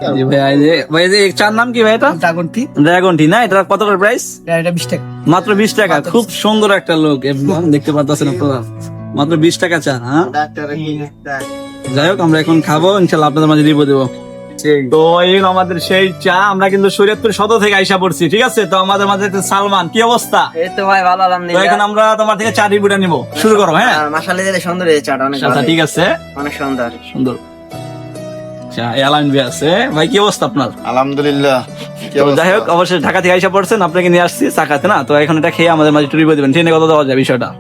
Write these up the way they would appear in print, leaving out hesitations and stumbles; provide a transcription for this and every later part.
জি ভাই, ভাই এই চার নাম কি ভাই? এটা ড্রাগন টি, ড্রাগন টি না? এটা কত করে প্রাইস? এটা 20 টাকা। মাত্র 20 টাকা। খুব সুন্দর একটা লোক, দেখতে পাচ্ছেন আপনারা, মাত্র 20 টাকা চা। হ্যাঁ, যাই হোক আমরা এখন খাবো, ইনশাল্লাহ আপনাদের মাঝে রিভিউ দেবো। তো এই হলো আমাদের সেই চা। আমরা কিন্তু শরীয়তপুর সদর থেকে আইসা পড়ছি, ঠিক আছে? তো আমাদের মাঝে সালমান, কি অবস্থা? এই তো ভাই ভালো, তো আলহামদুলিল্লাহ। এখন আমরা তোমার থেকে চা রিভিউটা নিবো, শুরু করো। হ্যাঁ, মাশাআল্লাহ, দিলে সুন্দর এই চাটা, অনেক আচ্ছা ভালো, ঠিক আছে, অনেক সুন্দর। সুন্দর চা। এলাইন ভাই আছে। ভাই কি অবস্থা আপনার? আলহামদুলিল্লাহ। তো যাই হোক, অবশ্যই ঢাকা থেকে আইসা পড়ছেন, আপনাকে নিয়ে আসছি চা খাতে না? তো এখন এটা খেয়ে আমাদের মাঝে একটু রিভিউ দিবেন, ট্রেনে কত দেওয়া যায় বিষয়টা।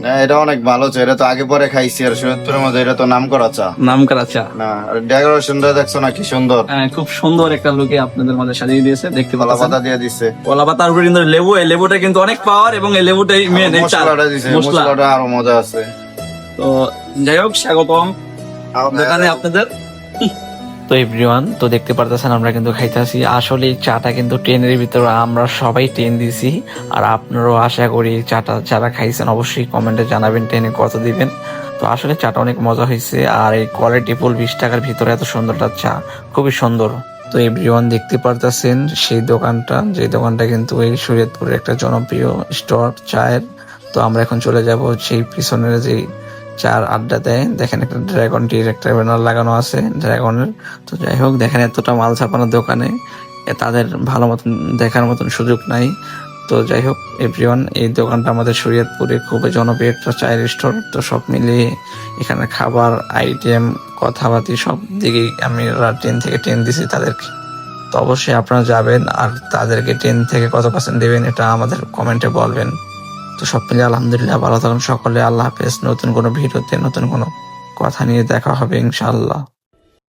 না, এটা অনেক ভালো চা। এটা তো আগে পরে খাইছি, আর সৈয়দপুরের মধ্যে এটা তো নাম করা চা। নাম করা চা না, আর ডেকোরেশনটা দেখছো না কি সুন্দর, হ্যাঁ, খুব সুন্দর একটা লোকে আপনাদের মাঝে সাজিয়ে দিয়েছে, দেখতে কলা পাচ্ছেন। পাতা দিয়ে দিছে, কলা পাতার উপরে কিন্তু লেবু, এই লেবুটা কিন্তু অনেক পাওয়ার, এবং এই লেবুটাই মেন, এই চা মশলাটা দিছে, মশলা। মশলাটা আরো মজা আছে। তো যাই হোক, স্বাগতম দোকানে আপনাদের। তো এভরিওয়ান, তো দেখতে পারতেছেন আমরা কিন্তু খাইতেছি। আসলে এই চাটা কিন্তু ট্রেনের ভিতরে আমরা সবাই ট্রেন দিছি, আর আপনারাও আশা করি চাটা যারা খাইছেন অবশ্যই কমেন্টে জানাবেন ট্রেনে কত দিবেন। তো আসলে চাটা অনেক মজা হয়েছে, আর এই কোয়ালিটি ফুল 20 টাকার ভিতরে এত সুন্দরটা চা, খুবই সুন্দর। তো এভরিওয়ান দেখতে পারতেছেন সেই দোকানটা, যে দোকানটা কিন্তু এই শরীয়তপুরের একটা জনপ্রিয় স্টোর চায়ের। তো আমরা এখন চলে যাব সেই পিছনের যে চার আড্ডা দেয়, দেখেন একটা ড্রাগন টির একটা ব্যানার লাগানো আছে ড্রাগনের। তো যাই হোক, দেখেন এতটা মাল ছাপানোর দোকানে তাদের ভালো মতন দেখার মতন সুযোগ নাই। তো যাই হোক এভরিওয়ান, এই দোকানটা আমাদের শরীয়তপুরে খুবই জনপ্রিয় একটা চায়ের স্টোর। তো সব মিলিয়ে এখানে খাবার আইটেম কথাবার্তি সব দিকেই আমি 10 থেকে 10 দিছি তাদেরকে। তো অবশ্যই আপনারা যাবেন, আর তাদেরকে 10 থেকে কত % দেবেন এটা আমাদের কমেন্টে বলবেন। তো সব মিলিয়ে আলহামদুলিল্লাহ, ভালো থাকুন সকলে। আল্লাহ হাফেজ। নতুন কোনো ভিডিওতে নতুন কোনো কথা নিয়ে দেখা হবে ইনশাআল্লাহ।